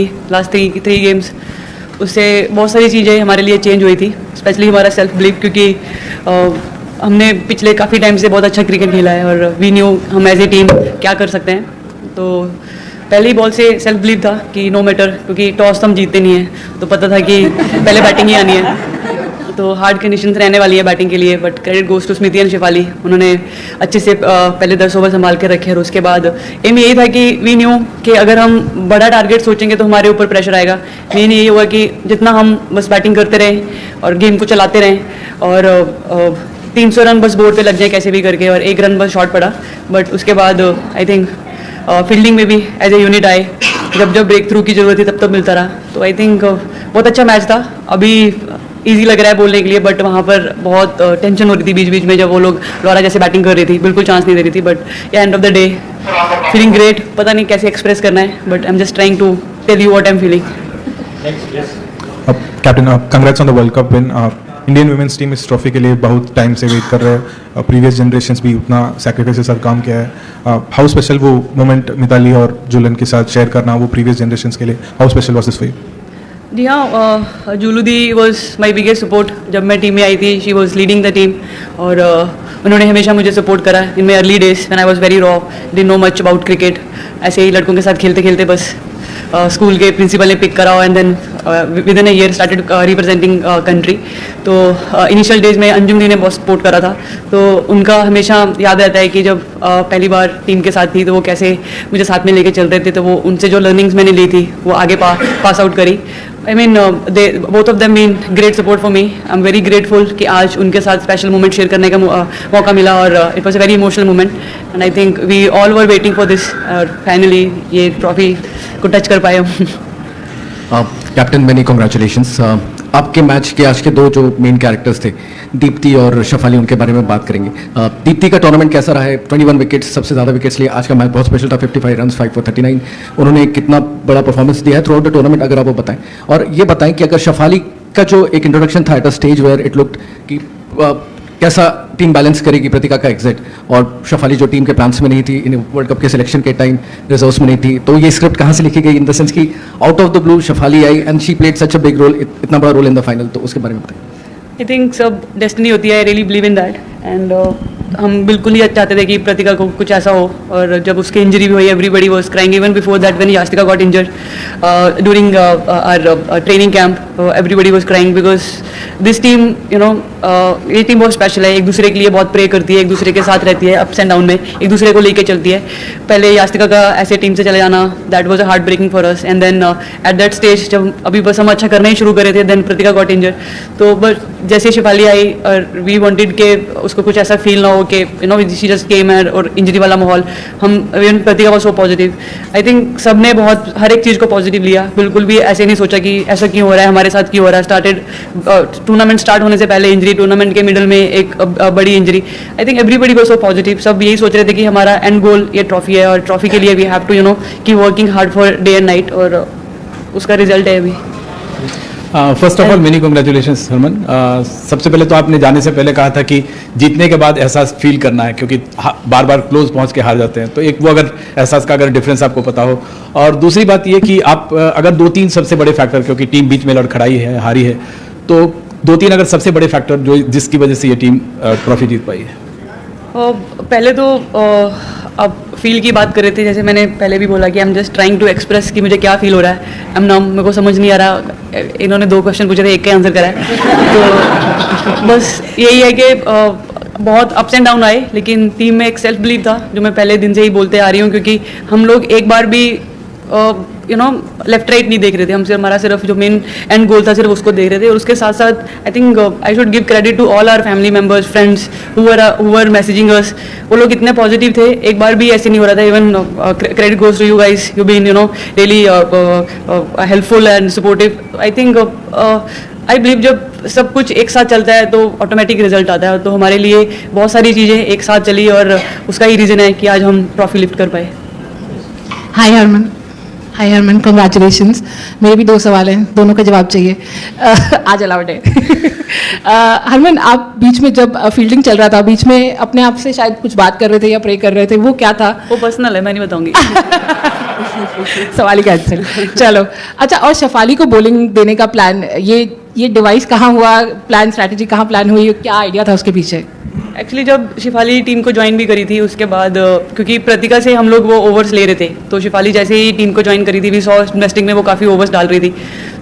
Last three games, उससे बहुत सारी चीज़ें हमारे लिए चेंज हुई थी, स्पेशली हमारा सेल्फ बिलीव, क्योंकि हमने पिछले काफ़ी टाइम से बहुत अच्छा क्रिकेट खेला है और वी न्यू हम एज ए टीम क्या कर सकते हैं। तो पहली बॉल से सेल्फ बिलीव था कि नो मैटर, क्योंकि टॉस तो हम जीतते नहीं हैं, तो पता था कि पहले बैटिंग ही आनी है, तो हार्ड कंडीशंस रहने वाली है बैटिंग के लिए। But credit goes to Smriti and Shafali, उन्होंने अच्छे से पहले 10 ओवर संभाल के रखे और उसके बाद एम यही था कि वी न्यू कि अगर हम बड़ा टारगेट सोचेंगे तो हमारे ऊपर प्रेशर आएगा। मेन यही हुआ कि जितना हम बस बैटिंग करते रहें और गेम को चलाते रहें और 300 रन बस बोर्ड पे लग जाए कैसे भी करके, और 1 रन बस शॉर्ट पड़ा। बट उसके बाद आई थिंक फील्डिंग में भी एज ए यूनिट आए, जब जब ब्रेक थ्रू की जरूरत थी तब तब मिलता रहा। तो आई थिंक बहुत अच्छा मैच था। अभी इजी लग रहा है बोलने के लिए, बट वहाँ पर बहुत टेंशन हो रही थी बीच बीच में, जब वो लोग लॉरा जैसे बैटिंग कर रही थी, बिल्कुल चांस नहीं दे रही थी। But end of the day feeling great, पता नहीं कैसे एक्सप्रेस करना है, but I am just trying to tell you what I am feeling. Captain, congrats on the world cup win. Indian women's team इस ट्रॉफी के लिए बहुत time से वेट कर रहे हैं, प्रीवियस जनरेशंस भी उतना सैक्रिफाइस के साथ काम किया है। हाउ स्पेशल वो मोमेंट मिताली और जुलन के साथ शेयर करना, वो प्रीवियस जनरेशंस के लिए how special was this for you? जी हाँ, Jhulu di was my biggest support. जब मैं टीम में आई थी she was leading the team, और उन्होंने हमेशा मुझे सपोर्ट करा in my early days when I was very raw, didn't know much about cricket. ऐसे ही लड़कों के साथ खेलते खेलते बस स्कूल के प्रिंसिपल ने पिक करा and then with in a year started representing country. तो इनिशियल डेज में अंजुम दी ने बहुत सपोर्ट करा था, तो उनका हमेशा याद रहता है कि जब पहली बार टीम के साथ थी तो वो कैसे मुझे साथ में लेके चल रहे थे। तो वो उनसे जो लर्निंग्स मैंने ली थी वो आगे पास आउट करी। I mean both of them mean great support for me. I am very grateful कि आज उनके साथ स्पेशल मोमेंट शेयर करने का मौका मिला, और it was a very emotional moment and I think we all were waiting for this, और फाइनली ये ट्रॉफी को टच कर पाए हम। Captain many congratulations. आपके मैच के आज के दो जो मेन कैरेक्टर्स थे, दीप्ति और शेफाली, उनके बारे में बात करेंगे। दीप्ति का टूर्नामेंट कैसा रहा है? 21 विकेट्स, सबसे ज़्यादा विकेट्स लिए। आज का मैच बहुत स्पेशल था, 55 रन 5 for 39। उन्होंने कितना बड़ा परफॉर्मेंस दिया है थ्रू आउट द टूर्नामेंट, अगर आप वो बताएं। और ये बताएं कि अगर शेफाली का जो एक इंट्रोडक्शन था at a stage where it looked कि कैसा टीम बैलेंस करेगी प्रतिका का एग्जिट, और शेफाली जो टीम के प्लान्स में नहीं थी, इन वर्ल्ड कप के सिलेक्शन के टाइम रिजर्व्स में नहीं थी, तो ये स्क्रिप्ट कहाँ से लिखी गई? इन द सेंस कि out of the blue Shafali आई and she played such a big role, इतना बड़ा रोल इन द फाइनल, तो उसके बारे में बताएं। आई थिंक सब डेस्टिनी होती है, I really believe in that, and हम बिल्कुल ही चाहते थे कि प्रतिका को कुछ ऐसा हो। और जब उसकी इंजरी भी हुई, everybody was crying, even before that when Yastika got injured during our training camp, everybody was crying because this team you know ये टीम बहुत स्पेशल है, एक दूसरे के लिए बहुत प्रे करती है, एक दूसरे के साथ रहती है अप्स एंड डाउन में, एक दूसरे को लेके चलती है। पहले यास्तिका का ऐसे टीम से चले जाना, that was a heart breaking for us, and then at that stage जब अभी बस हम अच्छा करना ही शुरू करे थे, देन प्रतिका गॉट इंजर्ड। तो बट जैसे शेफाली आई और वी वांटेड के उसको कुछ ऐसा फील ना हो कि you know she just came है, और इंजरी वाला माहौल, हम प्रतिका was so positive. I think सबने बहुत हर एक चीज़ को पॉजिटिव लिया, बिल्कुल भी ऐसे नहीं सोचा कि ऐसा क्यों हो रहा है, हमारे साथ क्यों हो रहा है। स्टार्टेड टूर्नामेंट स्टार्ट होने से पहले इंजरी, टूर्नामेंट के मिडल में एक बड़ी injury. I think everybody was so positive, सब यही सोच रहे थे कि हमारा एंड गोल ये ट्रॉफी है, और ट्रॉफी के लिए we have to you know की working hard for day and night, और उसका रिजल्ट है अभी। First of all many congratulations Harman. सबसे पहले तो आपने जाने से पहले कहा था कि जीतने के बाद एहसास फील करना है, क्योंकि बार बार क्लोज पहुंच के हार जाते हैं, तो एक वो अगर एहसास का अगर डिफरेंस आपको पता हो। और दूसरी बात ये कि आप अगर 2-3 सबसे बड़े फैक्टर, क्योंकि टीम बीच में लड़खड़ाई है, हारी है, तो 2-3 अगर सबसे बड़े फैक्टर जो जिसकी वजह से ये टीम ट्रॉफी जीत पाई है। पहले तो अब फील की बात कर रहे थे, जैसे मैंने पहले भी बोला कि I am just trying to express कि मुझे क्या फील हो रहा है। आई एम नाउ, मेरे को समझ नहीं आ रहा, इन्होंने 2 क्वेश्चन पूछे थे, एक का आंसर करा है, तो बस यही है कि बहुत अप्स एंड डाउन आए, लेकिन टीम में एक सेल्फ बिलीव था जो मैं पहले दिन से ही बोलते आ रही हूँ, क्योंकि हम लोग एक बार भी यू नो लेफ्ट राइट नहीं देख रहे थे, हम सिर्फ हमारा सिर्फ जो मेन एंड गोल था सिर्फ उसको देख रहे थे। और उसके साथ साथ I think I should give credit to all our family members, friends who were messaging us, वो लोग इतने पॉजिटिव थे, एक बार भी ऐसे नहीं हो रहा था। Even credit goes to you guys, you been you know really helpful and supportive. I think I believe जब सब कुछ एक साथ चलता है तो ऑटोमेटिक रिजल्ट आता है, तो हमारे लिए बहुत सारी चीज़ें एक साथ चली, और उसका ही रीज़न है कि आज हम ट्रॉफी लिफ्ट कर पाए। हाय हरमन, हाय हरमन, कंग्रेचुलेशंस। मेरे भी 2 सवाल हैं, दोनों का जवाब चाहिए। आज अलाउड है। हरमन, आप बीच में जब फील्डिंग चल रहा था, बीच में अपने आप से शायद कुछ बात कर रहे थे या प्रे कर रहे थे, वो क्या था? वो पर्सनल है, मैं नहीं बताऊंगी। सवाल ही कैंसिल। चलो, अच्छा, और शफाली को बॉलिंग देने का प्लान, ये डिवाइस कहाँ हुआ, प्लान स्ट्रैटेजी कहाँ प्लान हुई, क्या आइडिया था उसके पीछे? एक्चुअली जब शिफाली टीम को ज्वाइन भी करी थी उसके बाद क्योंकि प्रतिका से हम लोग वो ओवर्स ले रहे थे, तो शिफाली जैसे ही टीम को ज्वाइन करी थी, वी सॉ इन्वेस्टिंग में वो काफ़ी ओवर्स डाल रही थी,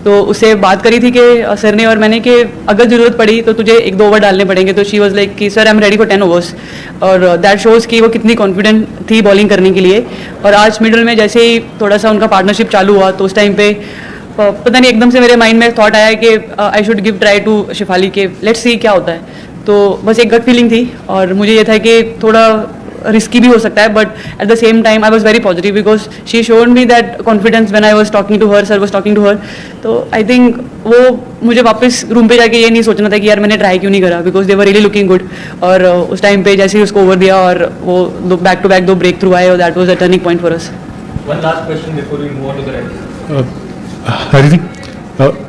तो उससे बात करी थी कि सर ने और मैंने कि अगर ज़रूरत पड़ी तो तुझे 1-2 ओवर डालने पड़ेंगे, तो शी वॉज लाइक कि sir I am ready for 10 overs, और दैट शोज़ कि वो कितनी कॉन्फिडेंट थी बॉलिंग करने के लिए। और आज मिडल में जैसे ही थोड़ा सा उनका पार्टनरशिप चालू हुआ, तो उस टाइम पे पता नहीं एकदम से मेरे माइंड में थॉट आया कि I should give try to Shafali के, लेट्स सी क्या होता है। तो बस एक गट फीलिंग थी और मुझे ये था कि थोड़ा रिस्की भी हो सकता है, but at the same time I was very positive because she showed me that confidence when I was talking to her, sir was talking to her. तो आई थिंक वो मुझे वापस रूम पे जाके ये नहीं सोचना था कि यार मैंने ट्राई क्यों नहीं करा, because they were really looking good. और उस टाइम पे जैसे ही उसको ओवर दिया और वो back to back 2 breakthrough आए, और that was a turning point for us. One last question before we move on to the rest. Hariji,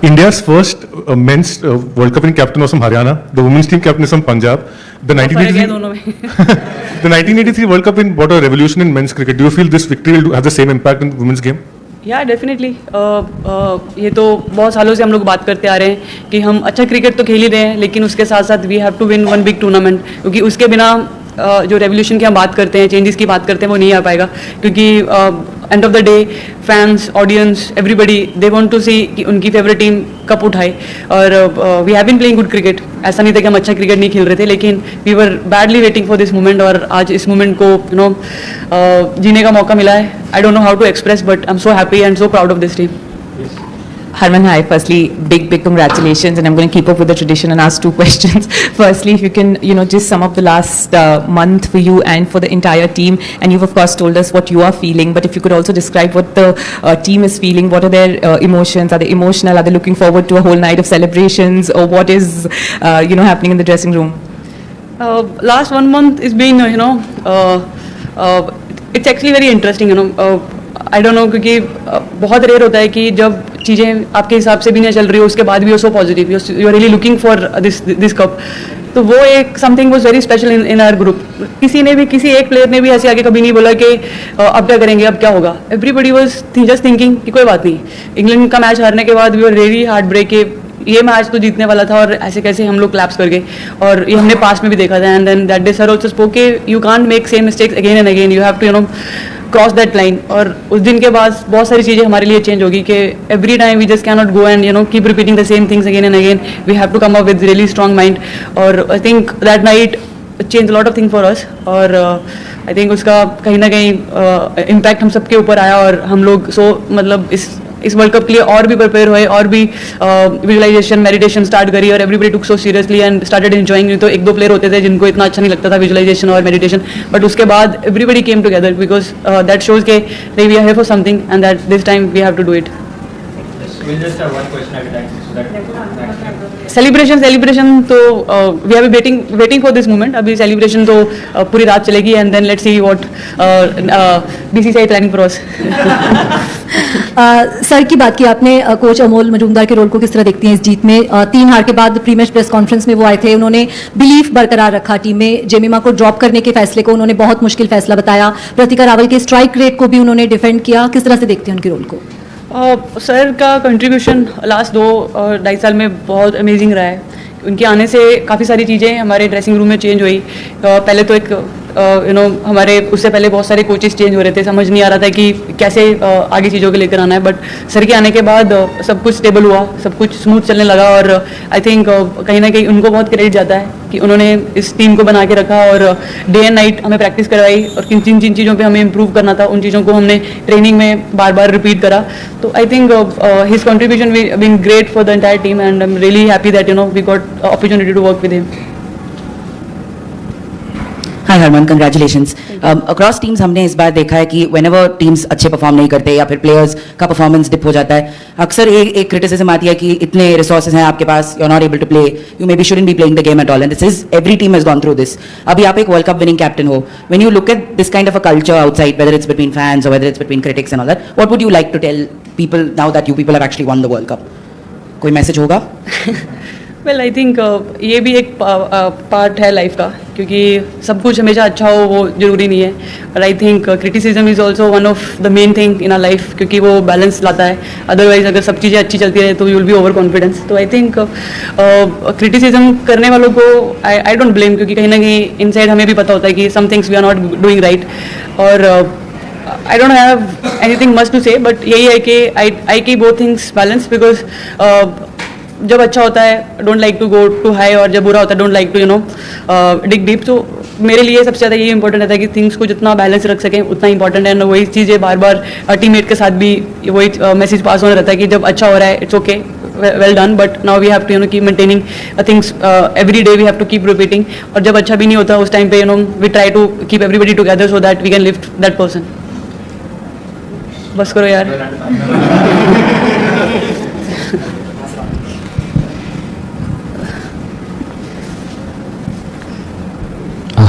India's first men's World Cup winning captain was from Haryana. The women's team captain is from Punjab. The फर्क है 1983 दोनों में। the 1983 World Cup win brought a revolution in men's cricket. Do you feel this victory will have the same impact in women's game? या definitely ये तो बहुत सालों से हम लोग बात करते आ रहे हैं कि हम अच्छा क्रिकेट तो खेल ही रहे हैं, लेकिन उसके साथ साथ we have to win 1 big tournament, क्योंकि उसके बिना जो रेवोल्यूशन की हम बात करते हैं, चेंजेस की बात करते हैं, वो नहीं आ पाएगा। क्योंकि end of the day fans, audience, everybody they want to see कि उनकी फेवरेट टीम कप उठाए। और we have been playing good cricket, ऐसा नहीं था कि हम अच्छा क्रिकेट नहीं खेल रहे थे, लेकिन we were badly waiting for this moment, और आज इस मोमेंट को जीने का मौका मिला है। I don't know how to express, but I am so happy and so proud of this team. Harman, hi. Firstly, big congratulations, and I'm going to keep up with the tradition and ask 2 questions. Firstly, if you can, just sum up the last month for you and for the entire team, and you've of course told us what you are feeling, but if you could also describe what the team is feeling, what are their emotions? Are they emotional? Are they looking forward to a whole night of celebrations, or what is, happening in the dressing room? Last 1 month is been, it's actually very interesting, I don't no, क्योंकि बहुत rare होता है कि जब चीज़ें आपके हिसाब से भी नहीं चल रही हो, उसके बाद भी हो so positive, you are really looking for this cup. तो वो एक something was very special in our group. किसी एक प्लेयर ने भी ऐसे आके कभी नहीं बोला कि अब क्या करेंगे, अब क्या होगा। एवरीबडी वाज जस्ट थिंकिंग कि कोई बात नहीं। इंग्लैंड का मैच हारने के बाद we were very heart break के ये मैच तो जीतने वाला था, और ऐसे कैसे हम लोग क्लैप्स कर गए, और ये हमने पास्ट में भी देखा था। And then that day sir also spoke के you can't make same mistakes again and again, you have to cross that line. और उस दिन के बाद बहुत सारी चीज़ें हमारे लिए चेंज होगी कि every time we just can not go and keep repeating the same things again and again, we have to come up with really strong mind. और I think that night change lot of thing for us, और I think उसका कहीं ना कहीं impact हम सबके ऊपर आया, और हम लोग मतलब इस वर्ल्ड कप के लिए और भी प्रिपेयर हुए, और भी विजुअलाइजेशन, मेडिटेशन स्टार्ट करी, और everybody took so seriously and started enjoying. तो 1-2 प्लेयर होते थे जिनको इतना अच्छा नहीं लगता था विजुअलाइजेशन और मेडिटेशन, बट उसके बाद everybody came together because that shows के we are here for something and that this time we have to do it. We'll just have one question at a time so that celebration तो we are waiting for this moment. अभी celebration तो पूरी रात चलेगी, and then let's see what BCCI planning for us. Sir की बात की आपने, कोच अमोल मजूमदार के रोल को किस तरह देखती हैं इस जीत में? 3 हार के बाद प्री मैच प्रेस कॉन्फ्रेंस में वो आए थे, उन्होंने बिलीफ बरकरार रखा टीम में, जेमिमा को ड्रॉप करने के फैसले को उन्होंने बहुत मुश्किल फैसला बताया, प्रतिका रावल के स्ट्राइक रेट को भी उन्होंने डिफेंड किया। किस तरह से देखते हैं उनके रोल को? सर का कंट्रीब्यूशन लास्ट 2-2.5 साल में बहुत अमेजिंग रहा है। उनके आने से काफ़ी सारी चीज़ें हमारे ड्रेसिंग रूम में चेंज हुई। पहले तो एक हमारे उससे पहले बहुत सारे कोचेस चेंज हो रहे थे, समझ नहीं आ रहा था कि कैसे आगे चीज़ों को लेकर आना है, बट सर के आने के बाद सब कुछ स्टेबल हुआ, सब कुछ स्मूथ चलने लगा। और आई थिंक कहीं ना कहीं उनको बहुत क्रेडिट जाता है कि उन्होंने इस टीम को बना के रखा, और डे एंड नाइट हमें प्रैक्टिस करवाई, और जिन जिन चीज़ों पे हमें इम्प्रूव करना था उन चीज़ों को हमने ट्रेनिंग में बार बार रिपीट करा। तो I think his contribution been great for the entire team, and I am really happy that we got opportunity to work with him. Hi hi Harman, congratulations. Across teams हमने इस बार देखा है कि व्हेनेवर टीम्स अच्छे perform नहीं करते या फिर प्लेयर्स का परफॉर्मेंस डिप हो जाता है, अक्सर एक क्रिटिसिज्म आती है कि इतने रिसोर्सेज हैं आपके पास, you are not able to play, you may be shouldn't be playing the game at all, and this is every team has gone through this. अभी आप एक वर्ल्ड कप विनिंग कैप्टन हो, when you look at this kind of a culture outside, whether it's between fans और whether it's between critics and all that, what would you like to tell people now that you people have actually one the world cup? कोई message होगा? Well I think ये भी एक part है life का, क्योंकि सब कुछ हमेशा अच्छा हो वो जरूरी नहीं है, but I think criticism is also one of the main thing in our life, क्योंकि वो बैलेंस लाता है। अदरवाइज अगर सब चीज़ें अच्छी चलती रहे तो you will be over confidence. तो आई थिंक क्रिटिसिज्म करने वालों को आई डोंट ब्लेम, क्योंकि कहीं ना कहीं इनसाइड हमें भी पता होता है कि some things we are not doing right, और I don't have anything much to say, but यही है कि I keep both things balance, because जब अच्छा होता है don't like to go too high, और जब बुरा होता है don't like to dig deep. तो मेरे लिए सबसे ज़्यादा ये इंपॉर्टेंट रहता है कि थिंग्स को जितना बैलेंस रख सकें उतना इंपॉर्टेंट है। एंड वही चीज़ें बार बार टीममेट के साथ भी वही मैसेज पास होना रहता है कि जब अच्छा हो रहा है it's okay, well done, but now we have to keep maintaining things every day, we have to keep repeating, और जब अच्छा भी नहीं होता उस टाइम पे we try to keep everybody together so that we can lift that person. बस करो यार।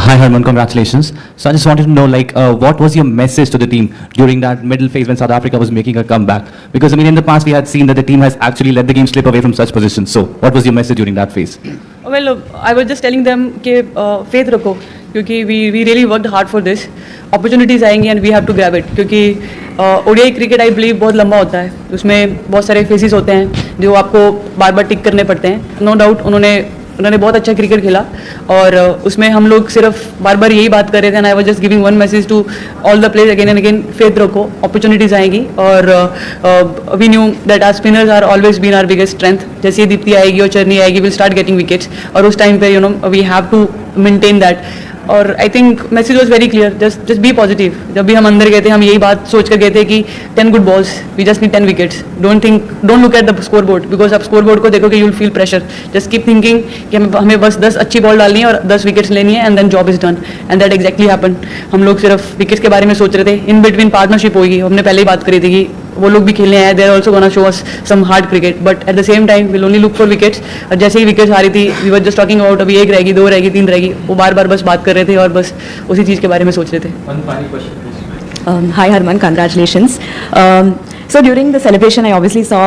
Hi Harman, congratulations. So I just wanted to know, like, what was your message to the team during that middle phase when South Africa was making a comeback? Because I mean, in the past we had seen that the team has actually let the game slip away from such positions. So what was your message during that phase? Well, I was just telling them कि faith रखो, क्योंकि we really worked hard for this. Opportunities आएंगी and we have to grab it, क्योंकि ODI cricket I believe बहुत लंबा होता है, उसमें बहुत सारे फेजेस होते हैं जो आपको बार बार टिक करने पड़ते हैं। नो डाउट उन्होंने बहुत अच्छा क्रिकेट खेला, और उसमें हम लोग सिर्फ बार बार यही बात कर रहे थे, and I was just giving one message to all the players again and again, faith रखो, अपॉर्चुनिटीज आएंगी, और we knew that our spinners are always been our biggest strength. जैसे ही दीप्ति आएगी और चरनी आएगी, विल स्टार्ट गेटिंग विकेट्स, और उस टाइम पे we have to maintain that. और I think message was very clear, just be positive. जब भी हम अंदर गए थे हम यही बात सोच कर गए थे कि 10 good balls, we just need 10 wickets, don't look at the scoreboard, because आप स्कोर बोर्ड को देखोगे you will feel pressure. Just keep thinking कि हमें बस 10 अच्छी बॉल डालनी है और 10 विकेट्स लेनी है, and then job is done, and that exactly happen. हम लोग सिर्फ विकेट्स के बारे में सोच रहे थे, इन बिटवीन पार्टनरशिप होगी, हमने पहले ही बात करी थी कि वो लोग भी खेलने आए, they are also gonna show us some hard cricket, but at the same time will only look for wickets. और जैसे ही विकेट्स आ रही थी we were just talking about अभी 1 रहेगी, 2 रहेगी, 3 रहेगी, वो बार बार बस बात कर रहे थे और बस उसी चीज़ के बारे में सोच रहे थे। One final question, please. Hi Harman, congratulations. So during the celebration I obviously saw